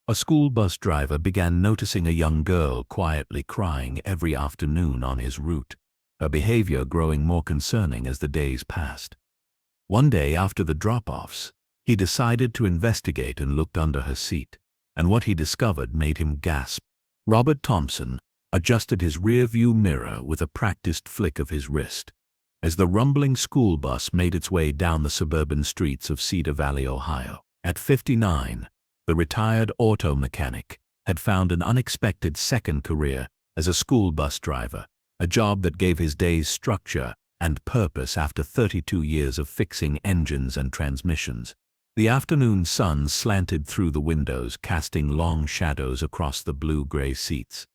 A school bus driver began noticing a young girl quietly crying every afternoon on his route, her behavior growing more concerning as the days passed. One day after the drop-offs, he decided to investigate and looked under her seat, and what he discovered made him gasp. Robert Thompson adjusted his rear-view mirror with a practiced flick of his wrist as the rumbling school bus made its way down the suburban streets of Cedar Valley, Ohio. At 59, the retired auto mechanic had found an unexpected second career as a school bus driver, a job that gave his days structure and purpose after 32 years of fixing engines and transmissions. The afternoon sun slanted through the windows, casting long shadows across the blue-gray seats.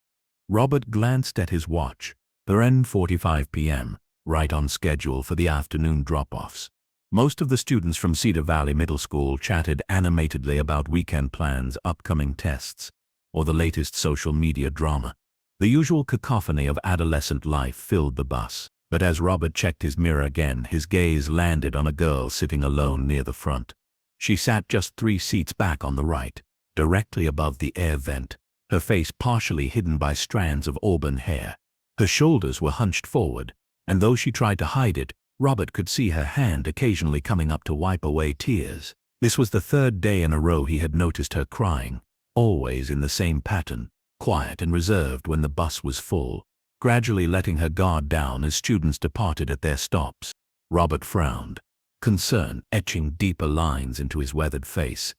Robert glanced at his watch. 10:45 p.m., right on schedule for the afternoon drop-offs. Most of the students from Cedar Valley Middle School chatted animatedly about weekend plans, upcoming tests, or the latest social media drama. The usual cacophony of adolescent life filled the bus, but as Robert checked his mirror again, his gaze landed on a girl sitting alone near the front. She sat just 3 seats back on the right, directly above the air vent, her face partially hidden by strands of auburn hair. Her shoulders were hunched forward, and though she tried to hide it, Robert could see her hand occasionally coming up to wipe away tears. This was the 3rd day in a row he had noticed her crying, always in the same pattern, quiet and reserved when the bus was full, gradually letting her guard down as students departed at their stops. Robert frowned, concern etching deeper lines into his weathered face.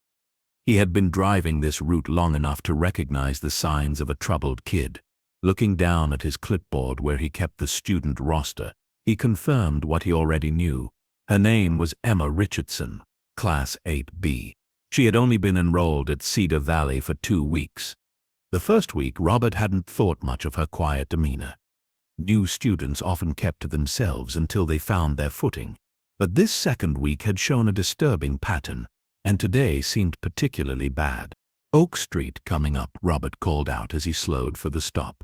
He had been driving this route long enough to recognize the signs of a troubled kid. Looking down at his clipboard where he kept the student roster, he confirmed what he already knew. Her name was Emma Richardson, Class 8B. She had only been enrolled at Cedar Valley for 2 weeks. The first week, Robert hadn't thought much of her quiet demeanor. New students often kept to themselves until they found their footing. But this second week had shown a disturbing pattern, and today seemed particularly bad. "Oak Street coming up," Robert called out as he slowed for the stop.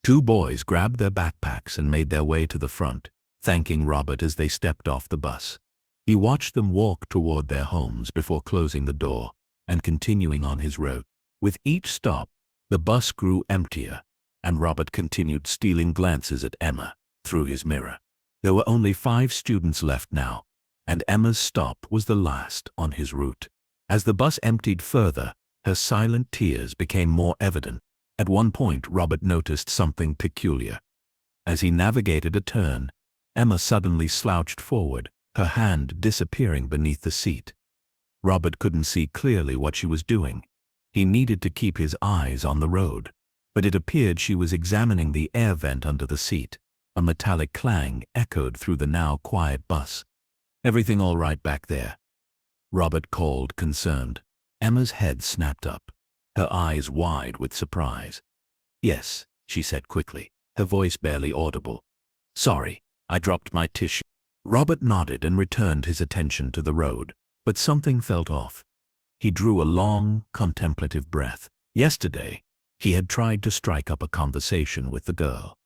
2 boys grabbed their backpacks and made their way to the front, thanking Robert as they stepped off the bus. He watched them walk toward their homes before closing the door and continuing on his road. With each stop, the bus grew emptier, and Robert continued stealing glances at Emma through his mirror. There were only 5 students left now, and Emma's stop was the last on his route. As the bus emptied further, her silent tears became more evident. At one point, Robert noticed something peculiar. As he navigated a turn, Emma suddenly slouched forward, her hand disappearing beneath the seat. Robert couldn't see clearly what she was doing. He needed to keep his eyes on the road, but it appeared she was examining the air vent under the seat. A metallic clang echoed through the now quiet bus. "Everything all right back there?" Robert called, concerned. Emma's head snapped up, her eyes wide with surprise. "Yes," she said quickly, her voice barely audible. "Sorry, I dropped my tissue." Robert nodded and returned his attention to the road, but something felt off. He drew a long, contemplative breath. Yesterday, he had tried to strike up a conversation with the girl,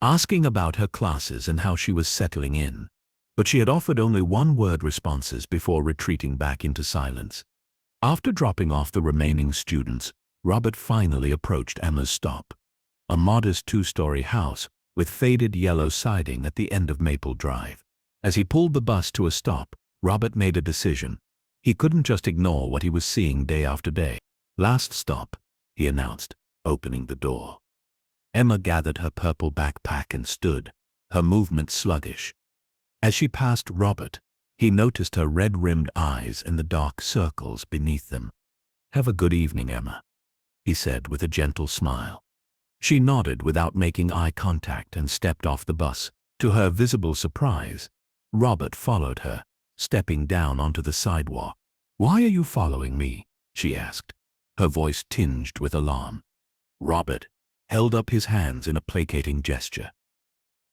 asking about her classes and how she was settling in, but she had offered only one-word responses before retreating back into silence. After dropping off the remaining students, Robert finally approached Emma's stop, a modest 2-story house with faded yellow siding at the end of Maple Drive. As he pulled the bus to a stop, Robert made a decision. He couldn't just ignore what he was seeing day after day. "Last stop," he announced, opening the door. Emma gathered her purple backpack and stood, her movement sluggish. As she passed Robert, he noticed her red-rimmed eyes and the dark circles beneath them. "Have a good evening, Emma," he said with a gentle smile. She nodded without making eye contact and stepped off the bus. To her visible surprise, Robert followed her, stepping down onto the sidewalk. "Why are you following me?" she asked, her voice tinged with alarm. Robert held up his hands in a placating gesture.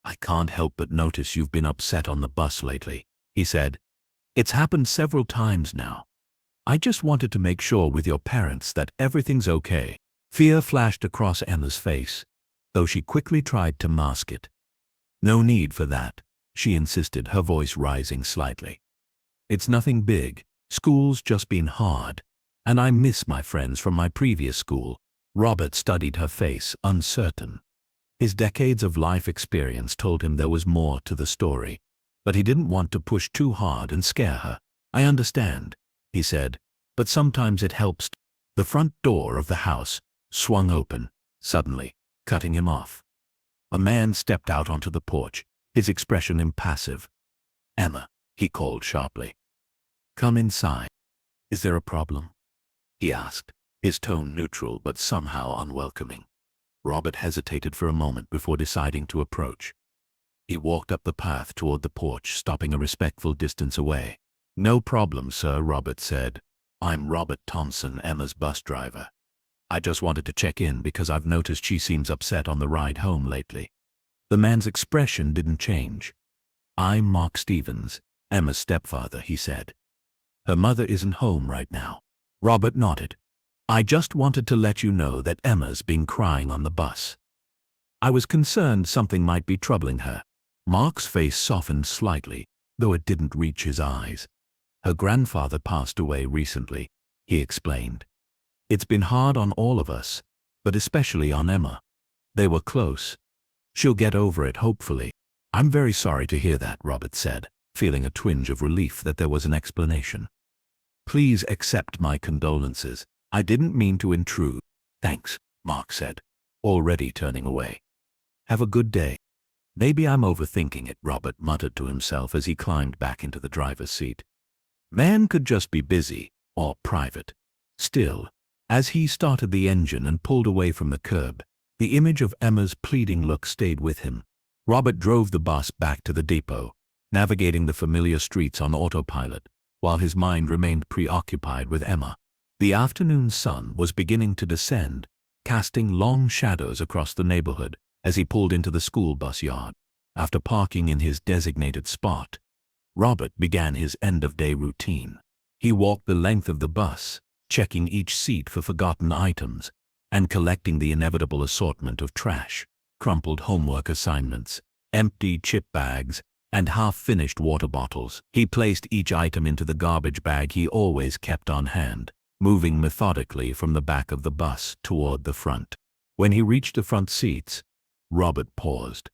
"I can't help but notice you've been upset on the bus lately," he said. "It's happened several times now. I just wanted to make sure with your parents that everything's okay." Fear flashed across Emma's face, though she quickly tried to mask it. "No need for that," she insisted, her voice rising slightly. "It's nothing big. School's just been hard, and I miss my friends from my previous school. Robert studied her face, uncertain. His decades of life experience told him there was more to the story, but he didn't want to push too hard and scare her. I understand, he said, but sometimes it helps. The front door of the house swung open, suddenly, cutting him off. A man stepped out onto the porch, his expression impassive. "Emma," he called sharply. "Come inside." "Is there a problem?" he asked, his tone neutral but somehow unwelcoming. Robert hesitated for a moment before deciding to approach. He walked up the path toward the porch, stopping a respectful distance away. "No problem, sir," Robert said. "I'm Robert Thompson, Emma's bus driver. I just wanted to check in because I've noticed she seems upset on the ride home lately." The man's expression didn't change. "I'm Mark Stevens, Emma's stepfather," he said. "Her mother isn't home right now." Robert nodded. "I just wanted to let you know that Emma's been crying on the bus. I was concerned something might be troubling her." Mark's face softened slightly, though it didn't reach his eyes. "Her grandfather passed away recently," he explained. "It's been hard on all of us, but especially on Emma. They were close. She'll get over it, hopefully." "I'm very sorry to hear that," Robert said, feeling a twinge of relief that there was an explanation. "Please accept my condolences. I didn't mean to intrude." "Thanks," Mark said, already turning away. "Have a good day." "Maybe I'm overthinking it," Robert muttered to himself as he climbed back into the driver's seat. Man could just be busy, or private. Still, as he started the engine and pulled away from the curb, the image of Emma's pleading look stayed with him. Robert drove the bus back to the depot, navigating the familiar streets on autopilot, while his mind remained preoccupied with Emma. The afternoon sun was beginning to descend, casting long shadows across the neighborhood as he pulled into the school bus yard. After parking in his designated spot, Robert began his end-of-day routine. He walked the length of the bus, checking each seat for forgotten items, and collecting the inevitable assortment of trash, crumpled homework assignments, empty chip bags, and half-finished water bottles. He placed each item into the garbage bag he always kept on hand, moving methodically from the back of the bus toward the front. When he reached the front seats, Robert paused.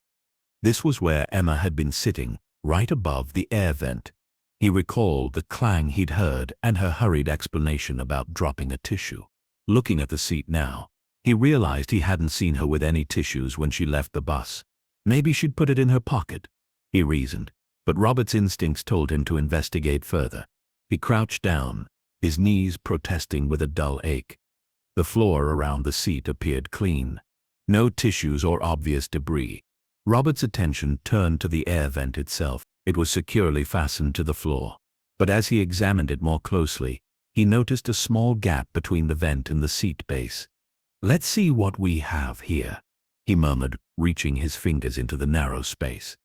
This was where Emma had been sitting, right above the air vent. He recalled the clang he'd heard and her hurried explanation about dropping a tissue. Looking at the seat now, he realized he hadn't seen her with any tissues when she left the bus. Maybe she'd put it in her pocket, he reasoned, but Robert's instincts told him to investigate further. He crouched down, his knees protesting with a dull ache. The floor around the seat appeared clean. No tissues or obvious debris. Robert's attention turned to the air vent itself. It was securely fastened to the floor. But as he examined it more closely, he noticed a small gap between the vent and the seat base. "Let's see what we have here," he murmured, reaching his fingers into the narrow space.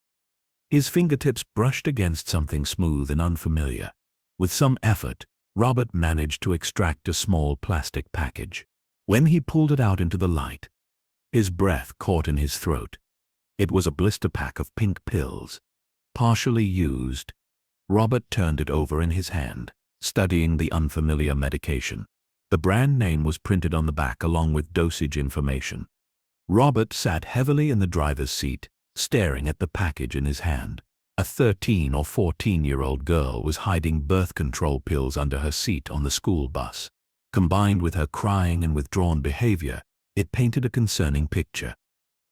His fingertips brushed against something smooth and unfamiliar. With some effort, Robert managed to extract a small plastic package. When he pulled it out into the light, his breath caught in his throat. It was a blister pack of pink pills, partially used. Robert turned it over in his hand, studying the unfamiliar medication. The brand name was printed on the back along with dosage information. Robert sat heavily in the driver's seat, staring at the package in his hand. A 13 or 14-year-old girl was hiding birth control pills under her seat on the school bus. Combined with her crying and withdrawn behavior, it painted a concerning picture.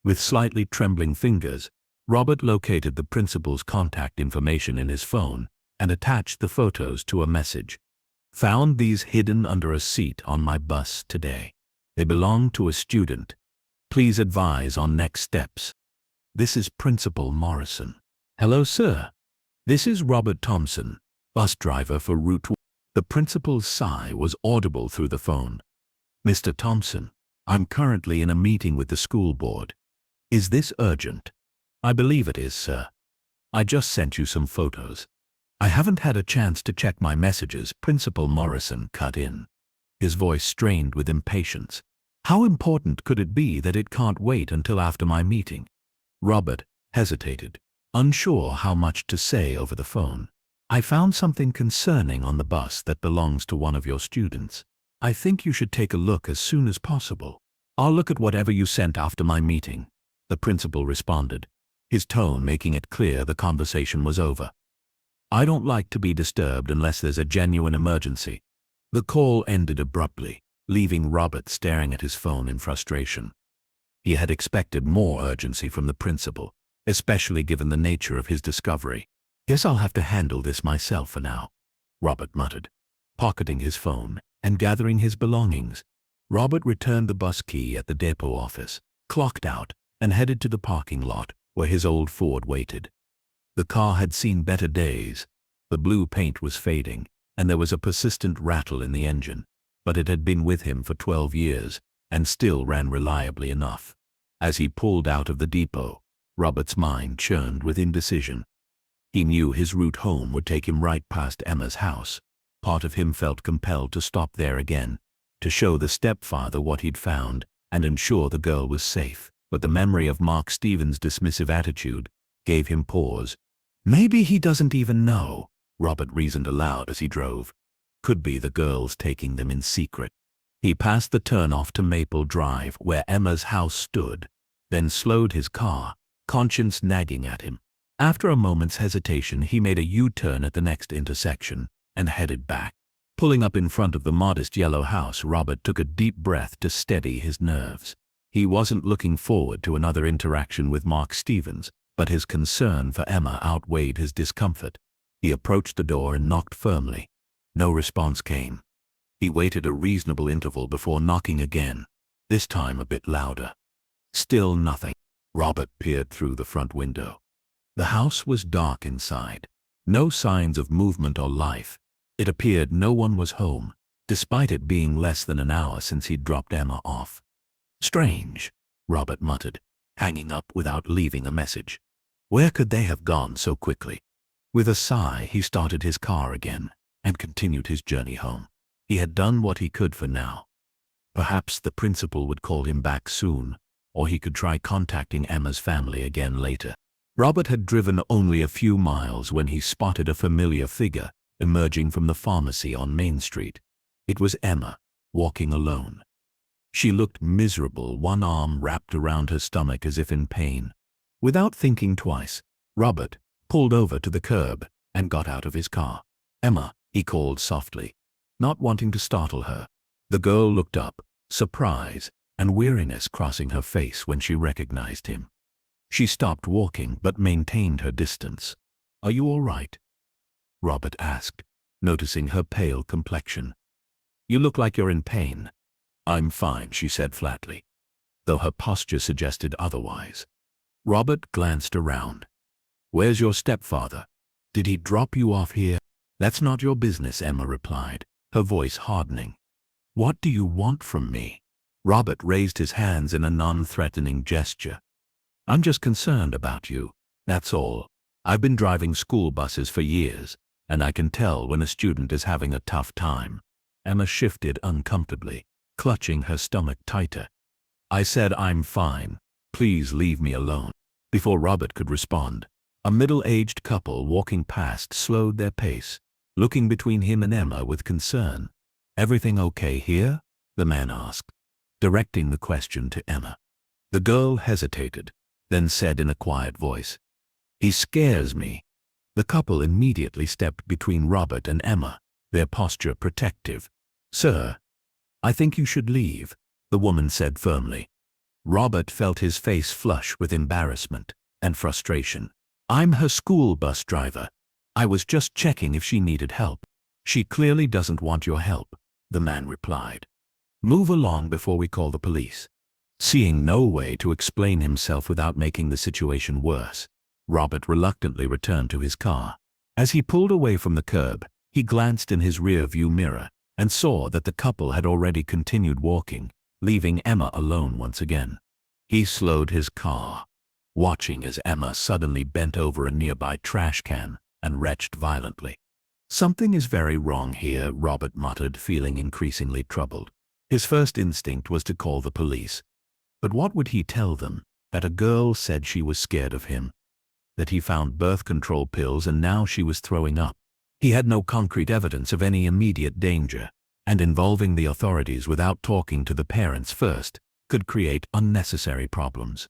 With slightly trembling fingers, Robert located the principal's contact information in his phone and attached the photos to a message. "Found these hidden under a seat on my bus today. They belong to a student. Please advise on next steps. This is Principal Morrison." "Hello, sir. This is Robert Thompson, bus driver for Route 1. The principal's sigh was audible through the phone. "Mr. Thompson, I'm currently in a meeting with the school board. Is this urgent?" "I believe it is, sir. I just sent you some photos." "I haven't had a chance to check my messages," Principal Morrison cut in, his voice strained with impatience. "How important could it be that it can't wait until after my meeting?" Robert hesitated, unsure how much to say over the phone. "I found something concerning on the bus that belongs to one of your students. I think you should take a look as soon as possible. I'll look at whatever you sent after my meeting, the principal responded, his tone making it clear the conversation was over. I don't like to be disturbed unless there's a genuine emergency. The call ended abruptly, leaving Robert staring at his phone in frustration. He had expected more urgency from the principal, especially given the nature of his discovery. Guess I'll have to handle this myself for now, Robert muttered, pocketing his phone and gathering his belongings. Robert returned the bus key at the depot office, clocked out, and headed to the parking lot where his old Ford waited. The car had seen better days. The blue paint was fading, and there was a persistent rattle in the engine, but it had been with him for 12 years and still ran reliably enough. As he pulled out of the depot, Robert's mind churned with indecision. He knew his route home would take him right past Emma's house. Part of him felt compelled to stop there again, to show the stepfather what he'd found and ensure the girl was safe. But the memory of Mark Stevens' dismissive attitude gave him pause. Maybe he doesn't even know, Robert reasoned aloud as he drove. Could be the girls taking them in secret. He passed the turnoff to Maple Drive where Emma's house stood, then slowed his car, conscience nagging at him. After a moment's hesitation, he made a U-turn at the next intersection and headed back. Pulling up in front of the modest yellow house, Robert took a deep breath to steady his nerves. He wasn't looking forward to another interaction with Mark Stevens, but his concern for Emma outweighed his discomfort. He approached the door and knocked firmly. No response came. He waited a reasonable interval before knocking again, this time a bit louder. Still nothing. Robert peered through the front window. The house was dark inside. No signs of movement or life. It appeared no one was home, despite it being less than an hour since he'd dropped Emma off. Strange, Robert muttered, hanging up without leaving a message. Where could they have gone so quickly? With a sigh, he started his car again and continued his journey home. He had done what he could for now. Perhaps the principal would call him back soon, or he could try contacting Emma's family again later. Robert had driven only a few miles when he spotted a familiar figure emerging from the pharmacy on Main Street. It was Emma, walking alone. She looked miserable, one arm wrapped around her stomach as if in pain. Without thinking twice, Robert pulled over to the curb and got out of his car. Emma, he called softly, not wanting to startle her. The girl looked up, surprise and weariness crossing her face when she recognized him. She stopped walking but maintained her distance. Are you all right? Robert asked, noticing her pale complexion. You look like you're in pain. I'm fine, she said flatly, though her posture suggested otherwise. Robert glanced around. Where's your stepfather? Did he drop you off here? That's not your business, Emma replied, her voice hardening. What do you want from me? Robert raised his hands in a non-threatening gesture. I'm just concerned about you, that's all. I've been driving school buses for years, and I can tell when a student is having a tough time. Emma shifted uncomfortably, clutching her stomach tighter. I said I'm fine. Please leave me alone. Before Robert could respond, a middle-aged couple walking past slowed their pace, looking between him and Emma with concern. Everything okay here? The man asked, directing the question to Emma. The girl hesitated, then said in a quiet voice, He scares me. The couple immediately stepped between Robert and Emma, their posture protective. Sir, I think you should leave, the woman said firmly. Robert felt his face flush with embarrassment and frustration. I'm her school bus driver. I was just checking if she needed help. She clearly doesn't want your help, the man replied. Move along before we call the police. Seeing no way to explain himself without making the situation worse, Robert reluctantly returned to his car. As he pulled away from the curb, he glanced in his rear-view mirror and saw that the couple had already continued walking, leaving Emma alone once again. He slowed his car, watching as Emma suddenly bent over a nearby trash can and retched violently. Something is very wrong here, Robert muttered, feeling increasingly troubled. His first instinct was to call the police. But what would he tell them? That a girl said she was scared of him, that he found birth control pills and now she was throwing up. He had no concrete evidence of any immediate danger, and involving the authorities without talking to the parents first could create unnecessary problems.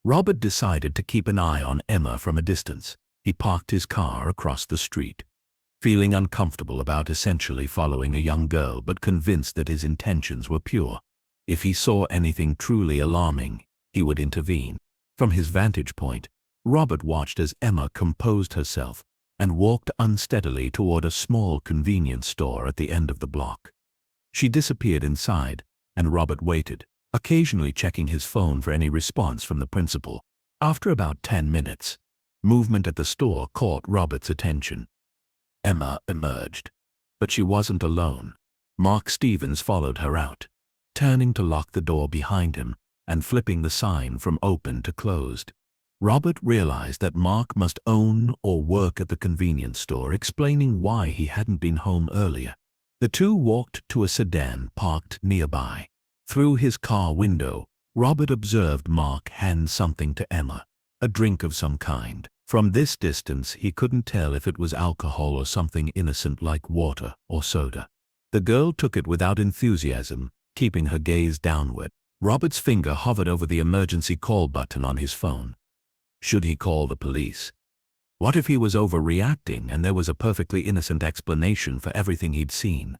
Robert decided to keep an eye on Emma from a distance. He parked his car across the street, feeling uncomfortable about essentially following a young girl but convinced that his intentions were pure. If he saw anything truly alarming, he would intervene. From his vantage point, Robert watched as Emma composed herself and walked unsteadily toward a small convenience store at the end of the block. She disappeared inside, and Robert waited, occasionally checking his phone for any response from the principal. After about 10 minutes, movement at the store caught Robert's attention. Emma emerged, but she wasn't alone. Mark Stevens followed her out, turning to lock the door behind him and flipping the sign from open to closed. Robert realized that Mark must own or work at the convenience store, explaining why he hadn't been home earlier. The two walked to a sedan parked nearby. Through his car window, Robert observed Mark hand something to Emma, a drink of some kind. From this distance, he couldn't tell if it was alcohol or something innocent like water or soda. The girl took it without enthusiasm, keeping her gaze downward. Robert's finger hovered over the emergency call button on his phone. Should he call the police? What if he was overreacting and there was a perfectly innocent explanation for everything he'd seen?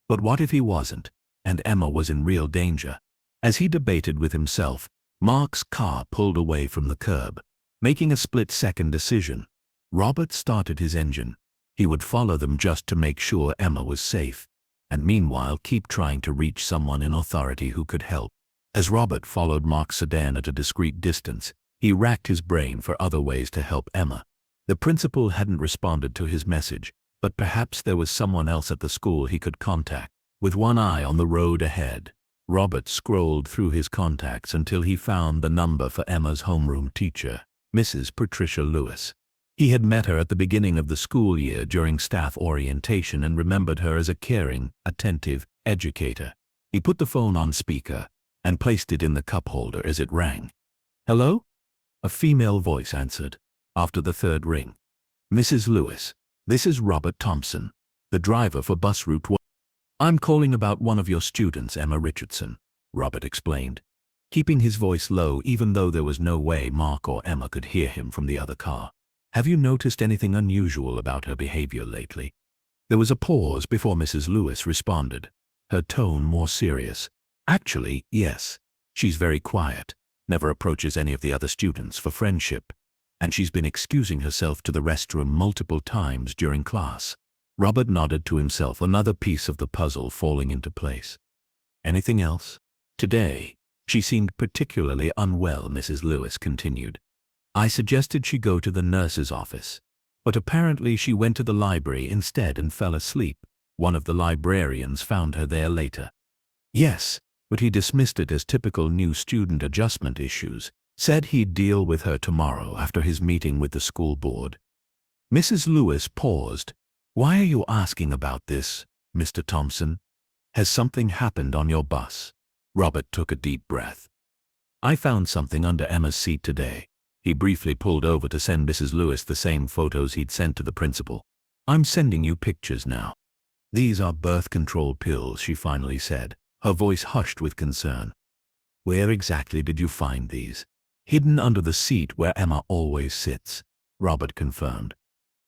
But what if he wasn't, and Emma was in real danger? As he debated with himself, Mark's car pulled away from the curb. Making a split-second decision, Robert started his engine. He would follow them just to make sure Emma was safe, and meanwhile keep trying to reach someone in authority who could help. As Robert followed Mark's sedan at a discreet distance, he racked his brain for other ways to help Emma. The principal hadn't responded to his message, but perhaps there was someone else at the school he could contact. With one eye on the road ahead, Robert scrolled through his contacts until he found the number for Emma's homeroom teacher, Mrs. Patricia Lewis. He had met her at the beginning of the school year during staff orientation and remembered her as a caring, attentive educator. He put the phone on speaker and placed it in the cup holder as it rang. "Hello?" A female voice answered, after the third ring. "Mrs. Lewis, this is Robert Thompson, the driver for bus route 1. I'm calling about one of your students, Emma Richardson," Robert explained, keeping his voice low even though there was no way Mark or Emma could hear him from the other car. "Have you noticed anything unusual about her behavior lately?" There was a pause before Mrs. Lewis responded, her tone more serious. "Actually, yes. She's very quiet, never approaches any of the other students for friendship, and she's been excusing herself to the restroom multiple times during class." Robert nodded to himself, another piece of the puzzle falling into place. "Anything else?" "Today, she seemed particularly unwell," Mrs. Lewis continued. "I suggested she go to the nurse's office, but apparently she went to the library instead and fell asleep. One of the librarians found her there later." "Yes, but he dismissed it as typical new student adjustment issues, said he'd deal with her tomorrow after his meeting with the school board." Mrs. Lewis paused. "Why are you asking about this, Mr. Thompson? Has something happened on your bus?" Robert took a deep breath. "I found something under Emma's seat today." He briefly pulled over to send Mrs. Lewis the same photos he'd sent to the principal. "I'm sending you pictures now. These are birth control pills," she finally said, her voice hushed with concern. "Where exactly did you find these?" "Hidden under the seat where Emma always sits," Robert confirmed.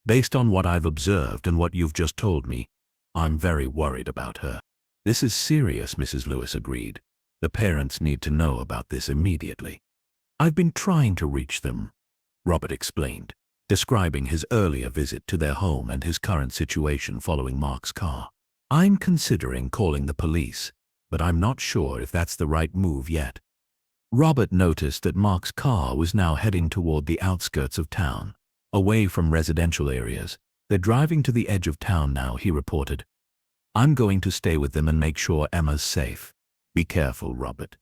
"Based on what I've observed and what you've just told me, I'm very worried about her." "This is serious," Mrs. Lewis agreed. "The parents need to know about this immediately." "I've been trying to reach them," Robert explained, describing his earlier visit to their home and his current situation following Mark's car. "I'm considering calling the police, but I'm not sure if that's the right move yet." Robert noticed that Mark's car was now heading toward the outskirts of town, away from residential areas. "They're driving to the edge of town now," he reported. "I'm going to stay with them and make sure Emma's safe." "Be careful, Robert,"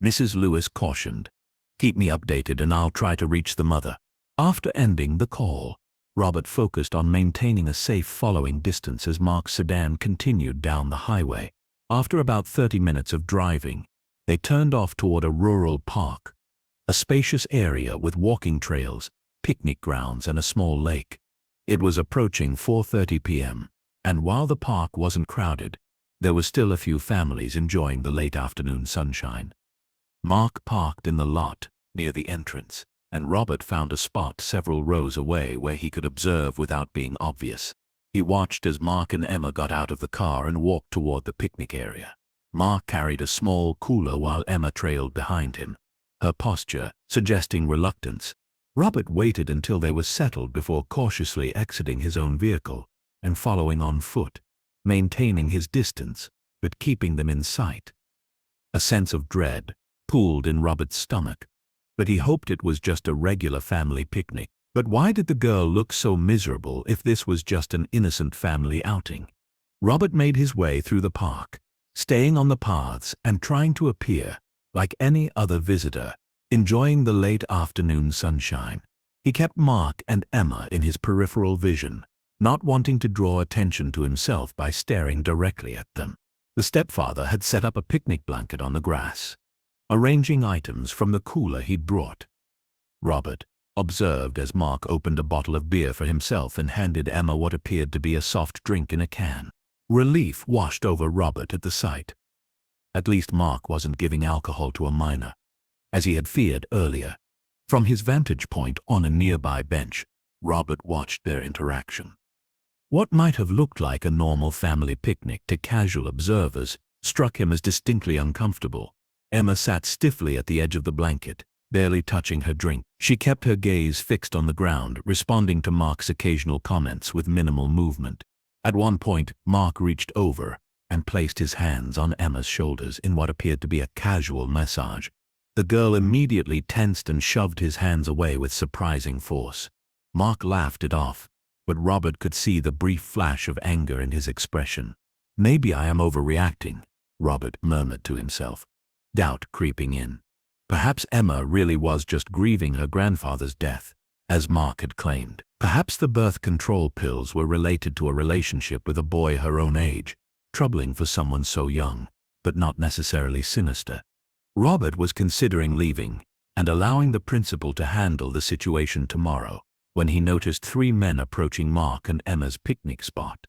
Mrs. Lewis cautioned. "Keep me updated and I'll try to reach the mother." After ending the call, Robert focused on maintaining a safe following distance as Mark's sedan continued down the highway. After about 30 minutes of driving, they turned off toward a rural park, a spacious area with walking trails, picnic grounds, and a small lake. It was approaching 4:30 p.m., and while the park wasn't crowded, There were still a few families enjoying the late afternoon sunshine. Mark parked in the lot near the entrance, and Robert found a spot several rows away where he could observe without being obvious. He watched as Mark and Emma got out of the car and walked toward the picnic area. Mark carried a small cooler while Emma trailed behind him, her posture suggesting reluctance. Robert waited until they were settled before cautiously exiting his own vehicle and following on foot, maintaining his distance but keeping them in sight. A sense of dread pooled in Robert's stomach, but he hoped it was just a regular family picnic. But why did the girl look so miserable if this was just an innocent family outing? Robert made his way through the park, staying on the paths and trying to appear like any other visitor, enjoying the late afternoon sunshine. He kept Mark and Emma in his peripheral vision, not wanting to draw attention to himself by staring directly at them. The stepfather had set up a picnic blanket on the grass, arranging items from the cooler he'd brought. Robert observed as Mark opened a bottle of beer for himself and handed Emma what appeared to be a soft drink in a can. Relief washed over Robert at the sight. At least Mark wasn't giving alcohol to a minor, as he had feared earlier. From his vantage point on a nearby bench, Robert watched their interaction. What might have looked like a normal family picnic to casual observers struck him as distinctly uncomfortable. Emma sat stiffly at the edge of the blanket, barely touching her drink. She kept her gaze fixed on the ground, responding to Mark's occasional comments with minimal movement. At one point, Mark reached over and placed his hands on Emma's shoulders in what appeared to be a casual massage. The girl immediately tensed and shoved his hands away with surprising force. Mark laughed it off, but Robert could see the brief flash of anger in his expression. "Maybe I am overreacting," Robert murmured to himself, doubt creeping in. Perhaps Emma really was just grieving her grandfather's death, as Mark had claimed. Perhaps the birth control pills were related to a relationship with a boy her own age, troubling for someone so young, but not necessarily sinister. Robert was considering leaving and allowing the principal to handle the situation tomorrow when he noticed 3 men approaching Mark and Emma's picnic spot.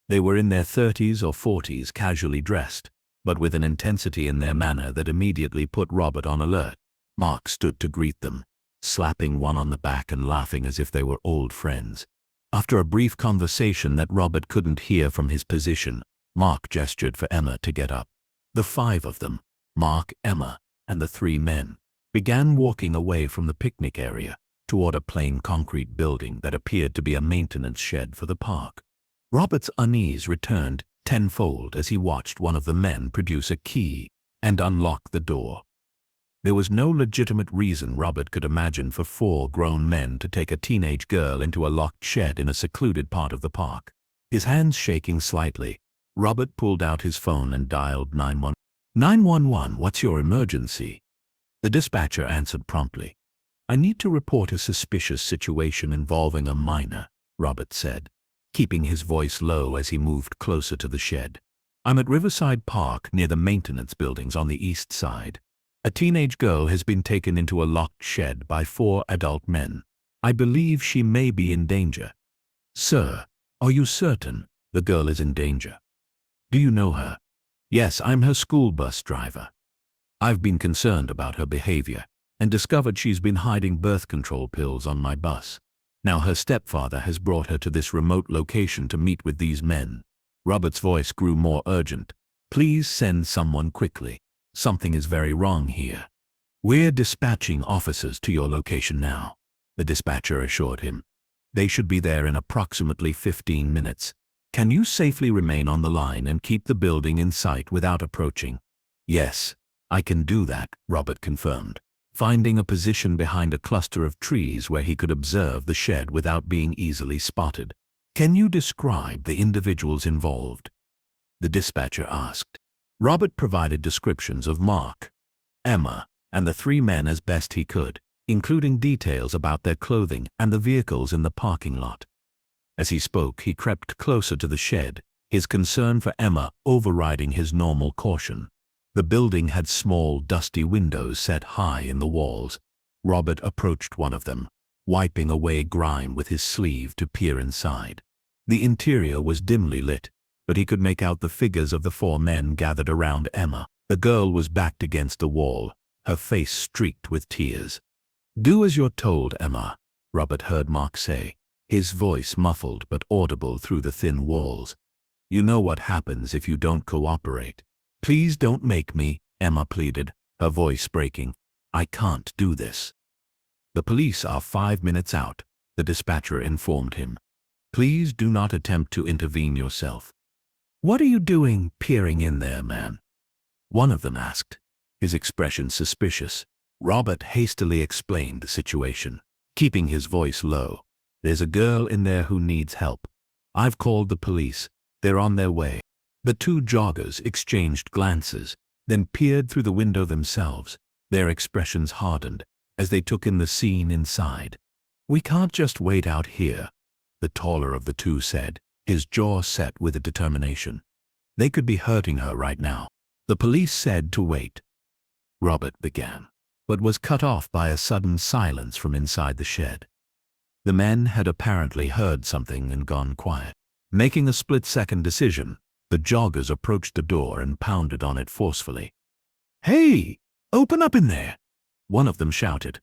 They were in their 30s or 40s, casually dressed, but with an intensity in their manner that immediately put Robert on alert. Mark stood to greet them, slapping one on the back and laughing as if they were old friends. After a brief conversation that Robert couldn't hear from his position, Mark gestured for Emma to get up. The 5 of them, Mark, Emma, and the 3 men, began walking away from the picnic area toward a plain concrete building that appeared to be a maintenance shed for the park. Robert's unease returned tenfold as he watched one of the men produce a key and unlock the door. There was no legitimate reason Robert could imagine for 4 grown men to take a teenage girl into a locked shed in a secluded part of the park. His hands shaking slightly, Robert pulled out his phone and dialed 911. 911, what's your emergency? The dispatcher answered promptly. I need to report a suspicious situation involving a minor, Robert said, keeping his voice low as he moved closer to the shed. I'm at Riverside Park near the maintenance buildings on the east side. A teenage girl has been taken into a locked shed by 4 adult men. I believe she may be in danger. Sir, are you certain the girl is in danger? Do you know her? Yes, I'm her school bus driver. I've been concerned about her behavior and discovered she's been hiding birth control pills on my bus. Now her stepfather has brought her to this remote location to meet with these men. Robert's voice grew more urgent. Please send someone quickly. Something is very wrong here. We're dispatching officers to your location now, the dispatcher assured him. They should be there in approximately 15 minutes. Can you safely remain on the line and keep the building in sight without approaching? Yes, I can do that, Robert confirmed, finding a position behind a cluster of trees where he could observe the shed without being easily spotted. Can you describe the individuals involved? The dispatcher asked. Robert provided descriptions of Mark, Emma, and the 3 men as best he could, including details about their clothing and the vehicles in the parking lot. As he spoke, he crept closer to the shed, his concern for Emma overriding his normal caution. The building had small, dusty windows set high in the walls. Robert approached one of them, wiping away grime with his sleeve to peer inside. The interior was dimly lit, but he could make out the figures of the 4 men gathered around Emma. The girl was backed against the wall, her face streaked with tears. "Do as you're told, Emma," Robert heard Mark say, his voice muffled but audible through the thin walls. "You know what happens if you don't cooperate." "Please don't make me," Emma pleaded, her voice breaking. "I can't do this." "The police are 5 minutes out," the dispatcher informed him. "Please do not attempt to intervene yourself." "What are you doing peering in there, man?" one of them asked, his expression suspicious. Robert hastily explained the situation, keeping his voice low. "There's a girl in there who needs help. I've called the police. They're on their way." The 2 joggers exchanged glances, then peered through the window themselves, their expressions hardened as they took in the scene inside. "We can't just wait out here," the taller of the 2 said, his jaw set with a determination. "They could be hurting her right now." "The police said to wait," Robert began, but was cut off by a sudden silence from inside the shed. The men had apparently heard something and gone quiet. Making a split-second decision, the joggers approached the door and pounded on it forcefully. "Hey, open up in there!" one of them shouted.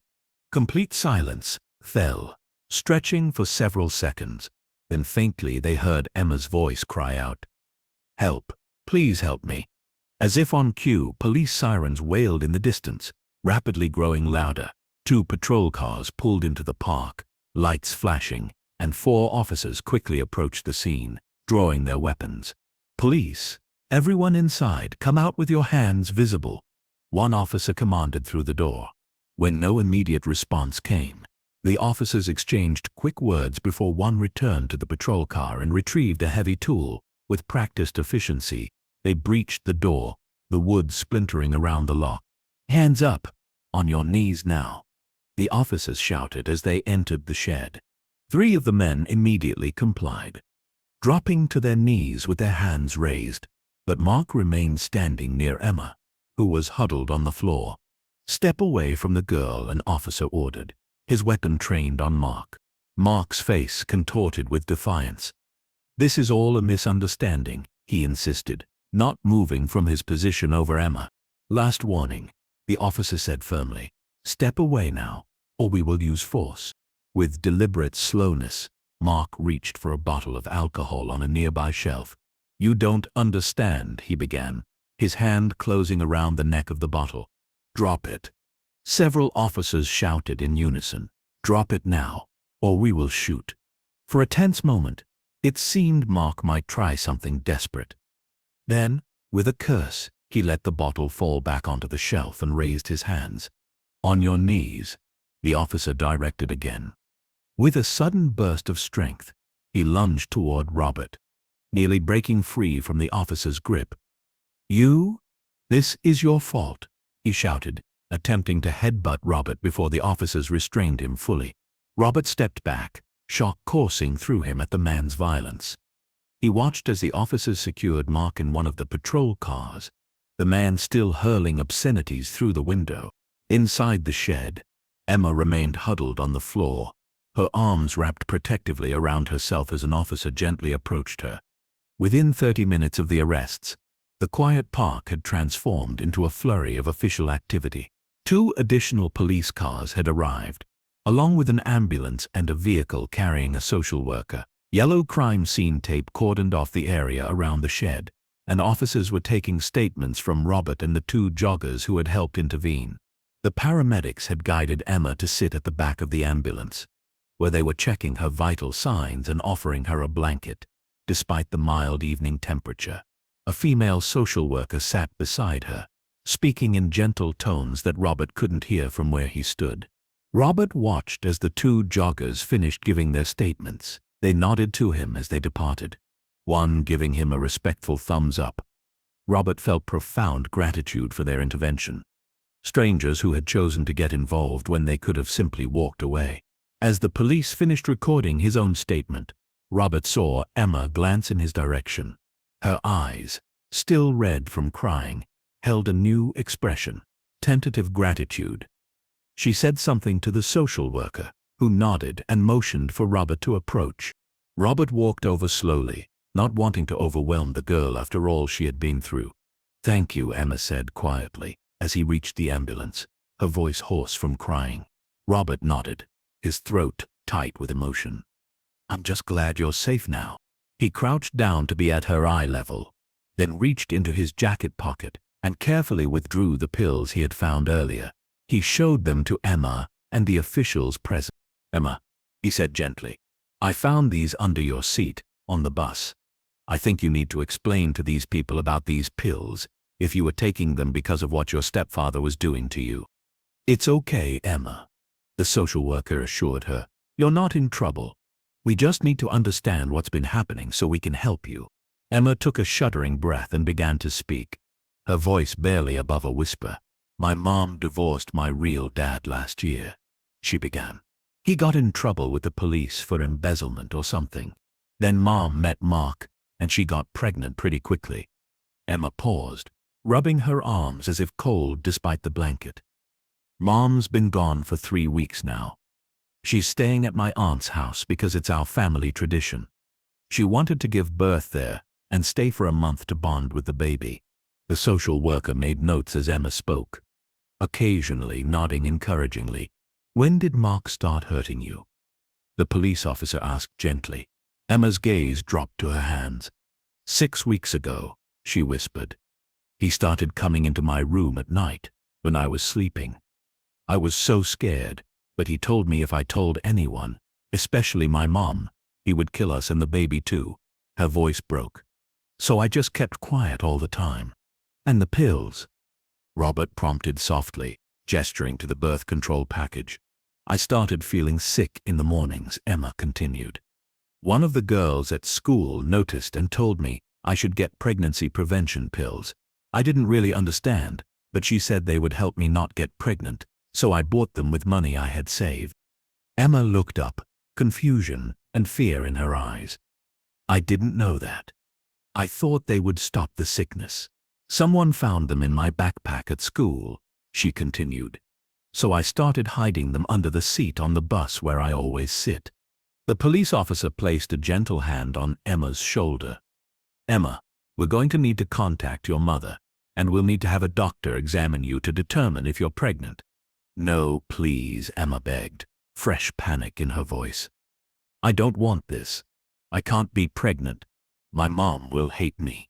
Complete silence fell, stretching for several seconds. Then faintly they heard Emma's voice cry out, "Help! Please help me!" As if on cue, police sirens wailed in the distance, rapidly growing louder. 2 patrol cars pulled into the park, lights flashing, and 4 officers quickly approached the scene, drawing their weapons. "Police, everyone inside, come out with your hands visible," one officer commanded through the door. When no immediate response came, the officers exchanged quick words before one returned to the patrol car and retrieved a heavy tool. With practiced efficiency, they breached the door, the wood splintering around the lock. "Hands up! On your knees now!" the officers shouted as they entered the shed. 3 of the men immediately complied, dropping to their knees with their hands raised, but Mark remained standing near Emma, who was huddled on the floor. "Step away from the girl," an officer ordered, his weapon trained on Mark. Mark's face contorted with defiance. "This is all a misunderstanding," he insisted, not moving from his position over Emma. "Last warning," the officer said firmly. "Step away now, or we will use force." With deliberate slowness, Mark reached for a bottle of alcohol on a nearby shelf. "You don't understand," he began, his hand closing around the neck of the bottle. "Drop it." Several officers shouted in unison, "Drop it now, or we will shoot." For a tense moment, it seemed Mark might try something desperate. Then, with a curse, he let the bottle fall back onto the shelf and raised his hands. "On your knees," the officer directed again. With a sudden burst of strength, he lunged toward Robert, nearly breaking free from the officer's grip. "You? This is your fault," he shouted, attempting to headbutt Robert before the officers restrained him fully. Robert stepped back, shock coursing through him at the man's violence. He watched as the officers secured Mark in one of the patrol cars, the man still hurling obscenities through the window. Inside the shed, Emma remained huddled on the floor, her arms wrapped protectively around herself as an officer gently approached her. Within 30 minutes of the arrests, the quiet park had transformed into a flurry of official activity. 2 additional police cars had arrived, along with an ambulance and a vehicle carrying a social worker. Yellow crime scene tape cordoned off the area around the shed, and officers were taking statements from Robert and the 2 joggers who had helped intervene. The paramedics had guided Emma to sit at the back of the ambulance, where they were checking her vital signs and offering her a blanket. Despite the mild evening temperature, a female social worker sat beside her, speaking in gentle tones that Robert couldn't hear from where he stood. Robert watched as the 2 joggers finished giving their statements. They nodded to him as they departed, one giving him a respectful thumbs up. Robert felt profound gratitude for their intervention. Strangers who had chosen to get involved when they could have simply walked away. As the police finished recording his own statement, Robert saw Emma glance in his direction. Her eyes, still red from crying, held a new expression, tentative gratitude. She said something to the social worker, who nodded and motioned for Robert to approach. Robert walked over slowly, not wanting to overwhelm the girl after all she had been through. "Thank you," Emma said quietly, as he reached the ambulance, her voice hoarse from crying. Robert nodded, his throat tight with emotion. "I'm just glad you're safe now." He crouched down to be at her eye level, then reached into his jacket pocket and carefully withdrew the pills he had found earlier. He showed them to Emma and the officials present. "Emma," he said gently, "I found these under your seat on the bus. I think you need to explain to these people about these pills, if you were taking them because of what your stepfather was doing to you." "It's okay, Emma," the social worker assured her. "You're not in trouble. We just need to understand what's been happening so we can help you." Emma took a shuddering breath and began to speak, her voice barely above a whisper. "My mom divorced my real dad last year," she began. "He got in trouble with the police for embezzlement or something. Then Mom met Mark, and she got pregnant pretty quickly." Emma paused, rubbing her arms as if cold despite the blanket. "Mom's been gone for 3 weeks now. She's staying at my aunt's house because it's our family tradition. She wanted to give birth there and stay for a month to bond with the baby." The social worker made notes as Emma spoke, occasionally nodding encouragingly. "When did Mark start hurting you?" the police officer asked gently. Emma's gaze dropped to her hands. 6 weeks ago," she whispered. "He started coming into my room at night when I was sleeping. I was so scared, but he told me if I told anyone, especially my mom, he would kill us and the baby too." Her voice broke. "So I just kept quiet all the time." "And the pills?" Robert prompted softly, gesturing to the birth control package. "I started feeling sick in the mornings," Emma continued. "One of the girls at school noticed and told me I should get pregnancy prevention pills. I didn't really understand, but she said they would help me not get pregnant, so I bought them with money I had saved." Emma looked up, confusion and fear in her eyes. "I didn't know that. I thought they would stop the sickness. Someone found them in my backpack at school," she continued. "So I started hiding them under the seat on the bus where I always sit." The police officer placed a gentle hand on Emma's shoulder. "Emma, we're going to need to contact your mother, and we'll need to have a doctor examine you to determine if you're pregnant." "No, please," Emma begged, fresh panic in her voice. "I don't want this. I can't be pregnant. My mom will hate me."